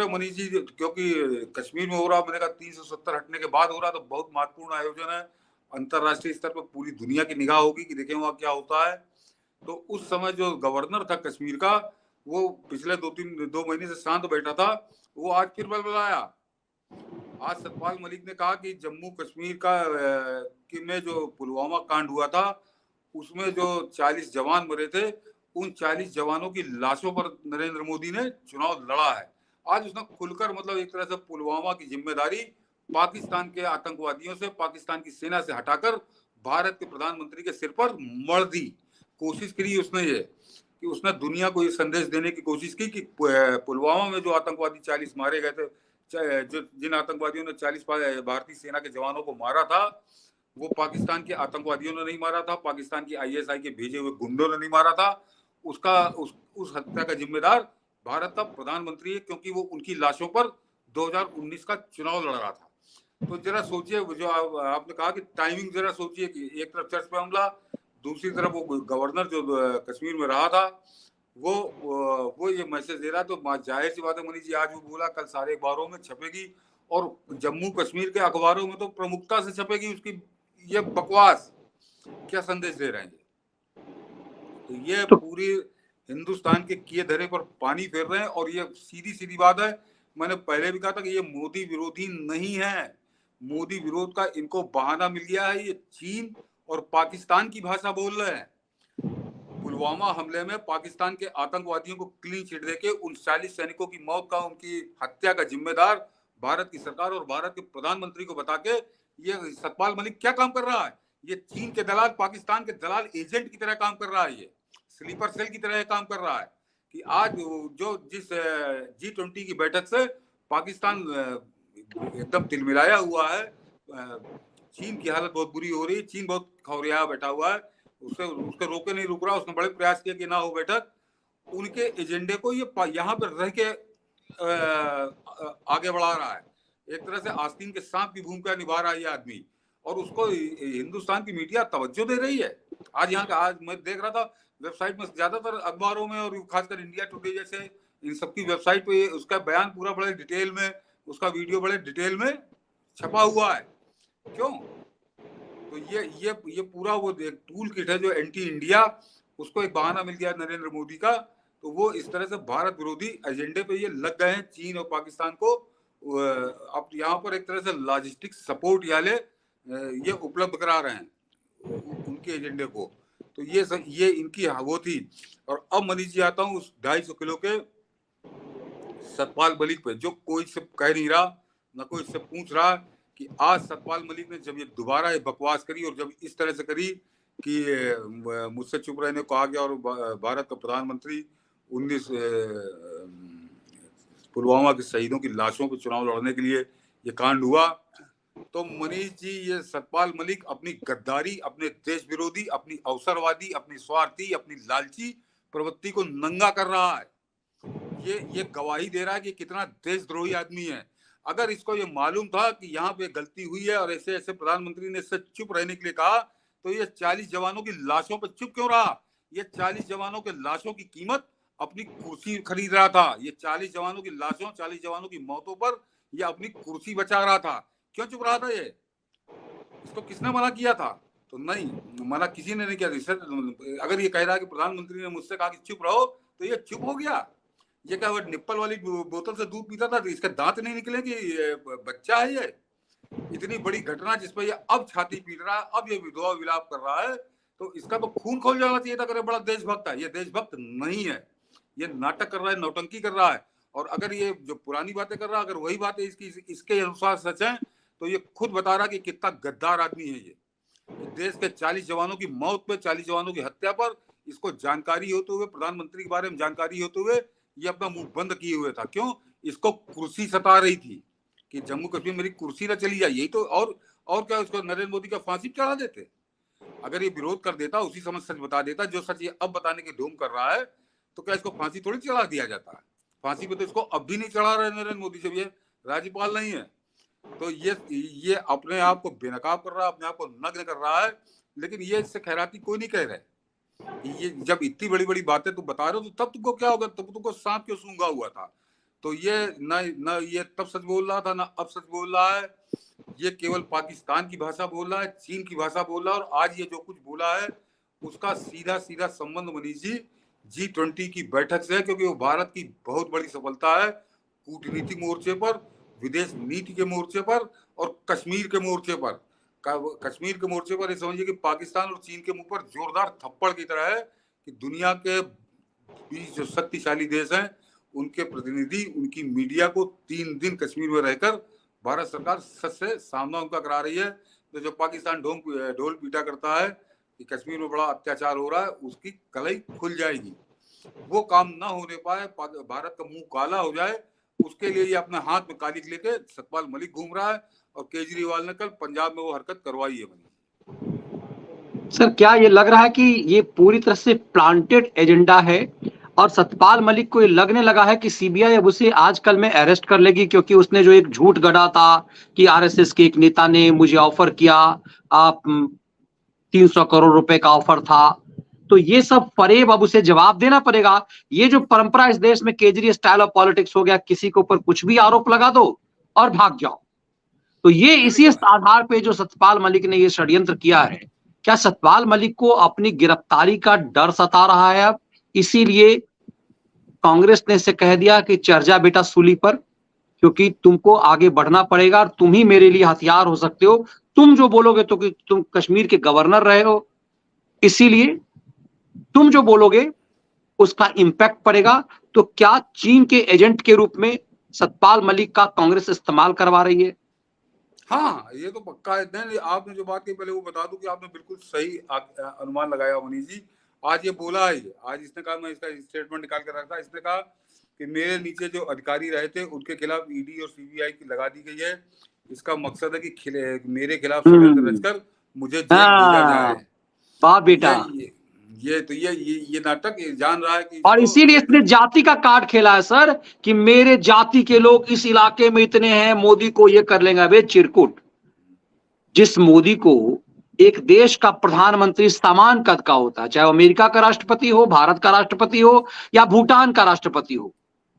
रहे हो मनीष जी, क्योंकि कश्मीर में हो रहा, मैंने कहा 370 हटने के बाद हो रहा, तो बहुत महत्वपूर्ण आयोजन है, अंतरराष्ट्रीय स्तर पर पूरी दुनिया की निगाह होगी कि देखें वहां क्या होता है। तो उस समय जो गवर्नर था कश्मीर का, वो पिछले 2 महीने से शांत बैठा था, वो आज फिर बलबलाया। आज सतपाल मलिक ने कहा कि जम्मू कश्मीर का कि में जो पुलवामा कांड हुआ था, उसमें जो 40 जवान मरे थे, उन 40 जवानों की लाशों पर नरेंद्र मोदी ने चुनाव लड़ा है। आज उसने खुलकर मतलब एक तरह से पुलवामा की जिम्मेदारी पाकिस्तान के आतंकवादियों से, पाकिस्तान की सेना से हटाकर भारत के प्रधानमंत्री के सिर पर मढ़ दी। कोशिश करी उसने ये कि उसने दुनिया को ये संदेश देने की कोशिश की कि पुलवामा में जो आतंकवादी 40 मारे गए थे, जो जिन आतंकवादियों ने 40 भारतीय सेना के जवानों को मारा था, वो पाकिस्तान के आतंकवादियों ने नहीं मारा था, पाकिस्तान की आईएसआई के भेजे हुए गुंडों ने नहीं मारा था। उसका उस हत्या का जिम्मेदार भारत का प्रधानमंत्री है, क्योंकि वो उनकी लाशों पर 2019 का चुनाव लड़ रहा था। तो जरा सोचिए, जो आपने कहा कि टाइमिंग, जरा सोचिए कि एक तरफ चर्च पे हमला, दूसरी तरफ वो गवर्नर जो कश्मीर में रहा था, वो ये मैसेज दे रहा। तो जाहिर सी बात है मनीष जी, आज वो बोला, कल सारे अखबारों में छपेगी, और जम्मू कश्मीर के अखबारों में तो प्रमुखता से छपेगी उसकी ये बकवास। क्या संदेश दे रहे हैं? तो ये तो पूरी हिंदुस्तान के किए धरे पर पानी फेर रहे हैं। और ये सीधी सीधी बात है, मैंने पहले भी कहा था कि ये मोदी विरोधी नहीं है। मोदी विरोध का इनको बहाना मिल गया है। ये चीन और पाकिस्तान की भाषा बोल रहे हैं। पुलवामा हमले में पाकिस्तान के आतंकवादियों को क्लीन चिट देके उन 40 सैनिकों की मौत का, उनकी हत्या का जिम्मेदार भारत की सरकार और भारत के प्रधानमंत्री को बता के ये सतपाल मलिक क्या काम कर रहा है? ये चीन के दलाल, पाकिस्तान के दलाल एजेंट की तरह काम कर रहा है। ये स्लीपर सेल की तरह काम कर रहा है कि आज जो जिस G20 की बैठक से पाकिस्तान एकदम तिलमिलाया हुआ है, चीन की हालत बहुत बुरी हो रही है, चीन बहुत खौरिया बैठा हुआ है, उससे उसके रोके नहीं रुक रहा। उसने बड़े प्रयास किए कि ना हो बैठक। उनके एजेंडे को ये यहाँ पर रह के आगे बढ़ा रहा है। एक तरह से आस्तीन के सांप की भूमिका निभा रहा है ये आदमी, और उसको हिंदुस्तान की मीडिया तवज्जो दे रही है। आज यहाँ का, आज मैं देख रहा था वेबसाइट में, ज्यादातर अखबारों में और खासकर इंडिया टुडे जैसे इन सबकी वेबसाइट पे उसका बयान पूरा बड़े डिटेल में, उसका वीडियो बड़े डिटेल में छपा हुआ है। क्यों? तो ये पूरा वो एक टूल किट है जो एंटी इंडिया, उसको एक बहाना मिल गया नरेंद्र मोदी का। तो वो इस तरह से भारत विरोधी एजेंडे पे ये लग गए हैं, चीन और पाकिस्तान को। अब यहाँ पर एक तरह से लॉजिस्टिक सपोर्ट ये उपलब्ध करा रहे हैं उनके एजेंडे को। तो ये इनकी वो थी। और अब मनीष जी आता हूँ उस 250 किलो के सतपाल मलिक पे, जो कोई से कह नहीं रहा, ना कोई इससे पूछ रहा कि आज सतपाल मलिक ने जब ये दोबारा ये बकवास करी, और जब इस तरह से करी कि मुझसे चुप रहने को कहा गया, और भारत का प्रधानमंत्री 19 पुलवामा के शहीदों की लाशों पर चुनाव लड़ने के लिए ये कांड हुआ, तो मनीष जी ये सतपाल मलिक अपनी गद्दारी, अपने देश विरोधी, अपनी अवसरवादी, अपनी स्वार्थी, अपनी लालची प्रवृत्ति को नंगा कर रहा है। ये गवाही दे रहा है कि कितना देशद्रोही आदमी है। अगर इसको ये मालूम था कि यहाँ पे गलती हुई है और ऐसे ऐसे प्रधानमंत्री ने इससे चुप रहने के लिए कहा, तो ये 40 जवानों की लाशों पर चुप क्यों रहा? ये 40 जवानों के लाशों की कीमत अपनी कुर्सी खरीद रहा था। ये 40 जवानों की लाशों, 40 जवानों की मौतों पर ये अपनी कुर्सी बचा रहा था। क्यों चुप रहा था ये? इसको किसने मना किया था? तो नहीं, मना किसी ने नहीं किया। अगर ये कह रहा है कि प्रधानमंत्री ने मुझसे कहा कि चुप रहो, तो ये चुप हो गया। ये क्या, वो निप्पल वाली बोतल से दूध पीता था तो इसके दांत नहीं निकले कि बच्चा है ये? इतनी बड़ी घटना जिसपे ये अब छाती पीट रहा है, अब ये विधवा विलाप कर रहा है, तो इसका तो खून खोल जाना चाहिए था। अगर बड़ा देशभक्त है, ये देशभक्त नहीं है, ये नाटक कर रहा है, नौटंकी कर रहा है। और अगर ये जो पुरानी बातें कर रहा है, अगर वही बातें इसके अनुसार सच है, तो ये खुद बता रहा कि कितना गद्दार आदमी है ये। देश के 40 जवानों की मौत पे, 40 जवानों की हत्या पर इसको जानकारी होते हुए, प्रधानमंत्री के बारे में जानकारी होते हुए ये अपना मुंह बंद किए हुए था। क्यों? इसको कुर्सी सता रही थी कि जम्मू कश्मीर मेरी कुर्सी ना चली जाए, यही तो। और क्या, उसको नरेंद्र मोदी का फांसी चढ़ा देते? अगर ये विरोध कर देता, उसी समय सच बता देता, जो सच ये अब बताने की ढोंग कर रहा है, तो क्या इसको फांसी थोड़ी चढ़ा दिया जाता है? फांसी पे तो इसको अब भी नहीं चढ़ा रहे नरेंद्र मोदी, जब ये राज्यपाल नहीं है। तो ये अपने आप को बेनकाब कर रहा है, अपने आप को नग्न कर रहा है। लेकिन ये इससे खैराती कोई नहीं कह रहे। ये जब इतनी बड़ी बड़ी बातें तुम बता रहे हो, तो तब तुमको क्या होगा? तब तुमको सांप क्यों सूंघा हुआ था? तो ये न ये तब सच बोल रहा था, ना अब सच बोल रहा है। ये केवल पाकिस्तान की भाषा बोल रहा है, चीन की भाषा बोल रहा है, और आज ये जो कुछ बोला है उसका सीधा सीधा संबंध मनीष जी G20 की बैठक से है, क्योंकि वो भारत की बहुत बड़ी सफलता है कूटनीतिक मोर्चे पर, विदेश नीति के मोर्चे पर, और कश्मीर के मोर्चे पर। कश्मीर के मोर्चे पर ये समझिए कि पाकिस्तान और चीन के मुंह पर जोरदार थप्पड़ की तरह है कि दुनिया के 20 जो शक्तिशाली देश हैं उनके प्रतिनिधि, उनकी मीडिया को 3 दिन कश्मीर में रहकर भारत सरकार सच से सामना उनका करा रही है। तो जो पाकिस्तान ढोल पीटा करता है कि कश्मीर में बड़ा अत्याचार हो रहा है, उसकी कलई खुल जाएगी। वो काम ना होने पाए, भारत का मुंह काला हो जाए, उसके लिए ये अपने हाथ में कालिक लेके सतपाल मलिक घूम रहा है, और केजरीवाल ने कल पंजाब में वो हरकत करवाई है। सर क्या ये लग रहा है कि ये पूरी तरह से प्लांटेड एजेंडा है, और सतपाल मलिक को ये लगने लगा है कि सीबीआई अब उसे आजकल में अरेस्ट कर लेगी, क्योंकि उसने जो एक झूठ गढ़ा था कि आरएसएस के एक नेता ने मुझे ऑफर किया, आप 300 करोड़ रुपए का ऑफर था, तो ये सब फरेब अब उसे जवाब देना पड़ेगा। ये जो परंपरा इस देश में केजरी स्टाइल ऑफ पॉलिटिक्स हो गया, किसी के ऊपर कुछ भी आरोप लगा दो और भाग जाओ, तो ये इसी आधार पे जो सतपाल मलिक ने ये षड्यंत्र किया है। क्या सतपाल मलिक को अपनी गिरफ्तारी का डर सता रहा है अब, इसीलिए कांग्रेस ने इसे कह दिया कि चढ़ जा बेटा सूली पर, क्योंकि तुमको आगे बढ़ना पड़ेगा और तुम ही मेरे लिए हथियार हो सकते हो, तुम जो बोलोगे, तो कि तुम कश्मीर के गवर्नर रहे हो, इसीलिए तुम जो बोलोगे उसका इंपैक्ट पड़ेगा। तो क्या चीन के एजेंट के रूप में सतपाल मलिक का कांग्रेस इस्तेमाल करवा रही है? हाँ, ये तो पक्का है। नहीं, आपने जो बात की पहले वो बता दूं कि आपने बिल्कुल सही अनुमान लगाया मनीष जी। आज ये बोला है, आज इसने कहा, मैं इसका स्टेटमेंट निकाल कर रखा, इसने कहा कि मेरे नीचे जो अधिकारी रहे थे उनके खिलाफ ईडी और सीबीआई की लगा दी गई है। इसका मकसद है कि मेरे खिलाफ षड्यंत्र रचकर मुझे जेल भेजा जाए। वाह बेटा। ये नाटक जान रहा है कि और इसीलिए इसने जाति का कार्ड खेला है सर, कि मेरे जाति के लोग इस इलाके में इतने हैं, मोदी को ये कर लेंगे। अबे चिरकुट, जिस मोदी को एक देश का प्रधानमंत्री समान कद का होता है, चाहे अमेरिका का राष्ट्रपति हो, भारत का राष्ट्रपति हो, या भूटान का राष्ट्रपति हो,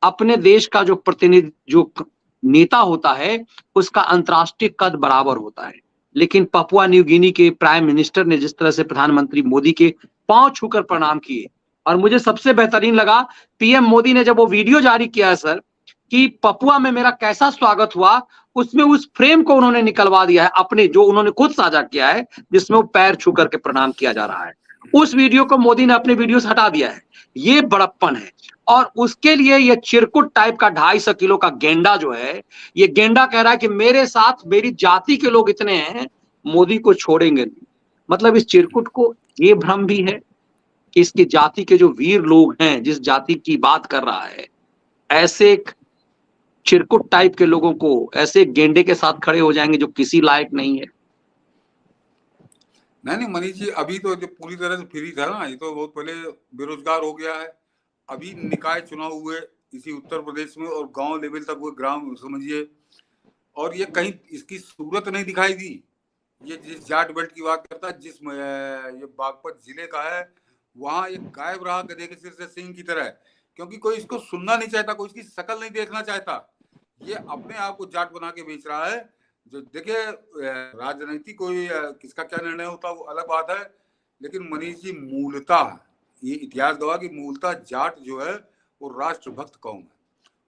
अपने देश का जो प्रतिनिधि, जो नेता होता है, उसका अंतर्राष्ट्रीय कद बराबर होता है। लेकिन पपुआ न्यू गिनी के प्राइम मिनिस्टर ने जिस तरह से प्रधानमंत्री मोदी के पांव छूकर प्रणाम किए, और मुझे सबसे बेहतरीन लगा पीएम मोदी ने जब वो वीडियो जारी किया है सर, कि पपुआ में मेरा कैसा स्वागत हुआ, उसमें उस फ्रेम को उन्होंने निकलवा दिया है अपने, जो उन्होंने खुद साझा किया है, जिसमें वो पैर छू करके प्रणाम किया जा रहा है। उस वीडियो को मोदी ने अपने वीडियो से हटा दिया है। ये बड़प्पन है। और उसके लिए ये चिरकुट टाइप का 250 किलो का गेंडा जो है, ये गेंडा कह रहा है कि मेरे साथ मेरी जाति के लोग इतने हैं, मोदी को छोड़ेंगे नहीं। मतलब इस चिरकुट को ये भ्रम भी है कि इसकी जाति के जो वीर लोग हैं, जिस जाति की बात कर रहा है, ऐसे चिरकुट टाइप के लोगों को ऐसे गेंडे के साथ खड़े हो जाएंगे जो किसी लायक नहीं है। नहीं मनीष जी, अभी तो जो पूरी तरह से फ्री था ना, ये तो बहुत पहले बेरोजगार हो गया है। अभी निकाय चुनाव हुए इसी उत्तर प्रदेश में, और गांव लेवल तक वो ग्राम समझिए, और ये कहीं इसकी सूरत नहीं दिखाई दी। ये जिस जाट बेल्ट की बात करता है, जिस ये बागपत जिले का है, वहां एक गायब रहा गधे के सिर से सिंह की तरह, क्योंकि कोई इसको सुनना नहीं चाहता, कोई इसकी शक्ल नहीं देखना चाहता। ये अपने आप को जाट बना के बेच रहा है। जो देखिए, राजनीति कोई किसका क्या निर्णय होता वो अलग बात है, लेकिन मनीष जी मूलतः ये इतिहास गवाह कि मूलतः जाट जो है वो राष्ट्रभक्त कौम है,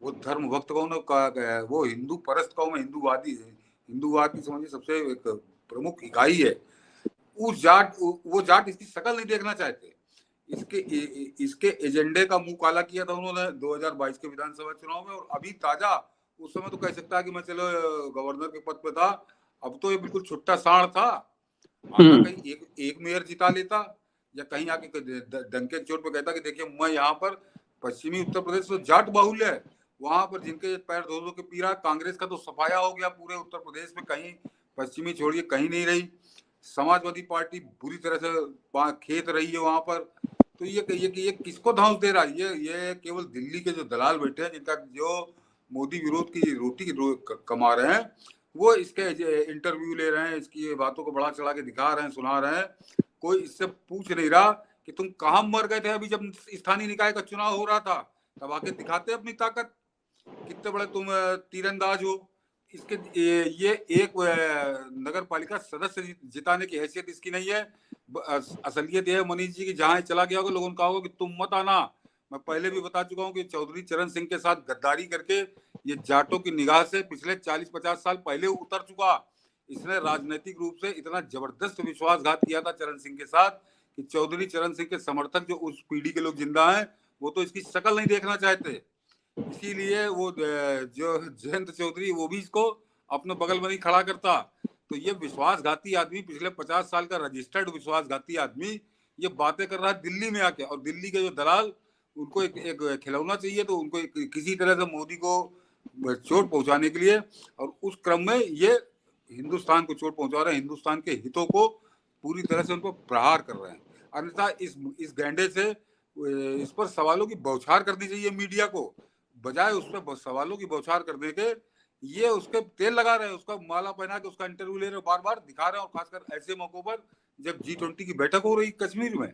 वो धर्म भक्त कौम है, वो हिंदू परस्त कौम है, हिंदूवाद की समझिए सबसे एक प्रमुख इकाई है। वो जाट इसकी शक्ल नहीं देखना चाहते। इसके एजेंडे का मुंह काला किया था उन्होंने 2022 के विधानसभा चुनाव में, और अभी ताजा, उस समय तो कह सकता है कि मैं चलो गवर्नर के पद पे था, अब तो ये बिल्कुल छुट्टा साढ़ था। आता कहीं एक मेयर जिता लेता, या कहीं आके डंके चोट पे कहता कि देखिए मैं यहाँ पर पश्चिमी उत्तर प्रदेश में जाट बाहुल्य है, वहां पर जिनके पैर धो धो के पी रहा। कांग्रेस का तो सफाया हो गया पूरे उत्तर प्रदेश में, कहीं पश्चिमी छोड़िए कहीं नहीं रही। समाजवादी पार्टी बुरी तरह से खेत रही है वहां पर। तो ये किसको धांस दे रहा है? ये केवल दिल्ली के जो दलाल बैठे हैं, जिनका जो मोदी विरोध की रोटी कमा रहे हैं, वो इसके इंटरव्यू ले रहे हैं, इसकी बातों को बढ़ा चढ़ा के दिखा रहे हैं, सुना रहे हैं। कोई इससे पूछ नहीं रहा कि तुम कहाँ मर गए थे अभी जब स्थानीय निकाय का चुनाव हो रहा था, तब आके दिखाते अपनी ताकत। कितने बड़े तुम तीरंदाज हो। इसके ये एक नगर पालिका सदस्य जिताने की हैसियत इसकी नहीं है। असलियत यह है मनीष जी की, जहां चला गया होगा लोगों ने कहा होगा कि तुम मत आना। मैं पहले भी बता चुका हूं कि चौधरी चरण सिंह के साथ गद्दारी करके ये जाटों की निगाह से पिछले 40-50 साल पहले उतर चुका। इसने राजनीतिक रूप से इतना जबरदस्त विश्वासघात किया था चरण सिंह के साथ कि चौधरी चरण सिंह के समर्थक जो उस पीढ़ी के लोग जिंदा हैं वो तो इसकी शक्ल नहीं देखना चाहते। इसीलिए वो जो जयंत चौधरी वो भी इसको अपने बगल में नहीं खड़ा करता। तो ये विश्वासघाती आदमी, पिछले 50 साल का रजिस्टर्ड विश्वासघाती आदमी, ये बातें कर रहा है दिल्ली में आके। और दिल्ली के जो दलाल, उनको एक खिलौना चाहिए, तो उनको किसी तरह से मोदी को चोट पहुंचाने के लिए, और उस क्रम में ये हिंदुस्तान को चोट पहुंचा रहे हैं, हिंदुस्तान के हितों को पूरी तरह से उनको प्रहार कर रहे हैं। अन्यथा इस गैंडे से इस पर सवालों की बौछार करनी चाहिए मीडिया को, बजाय उस पर सवालों की बौछार करने के ये उसके तेल लगा रहे हैं, उसका माला पहना के उसका इंटरव्यू ले रहे हैं, बार बार दिखा रहे हैं। और खासकर ऐसे मौकों पर जब G20 की बैठक हो रही कश्मीर में,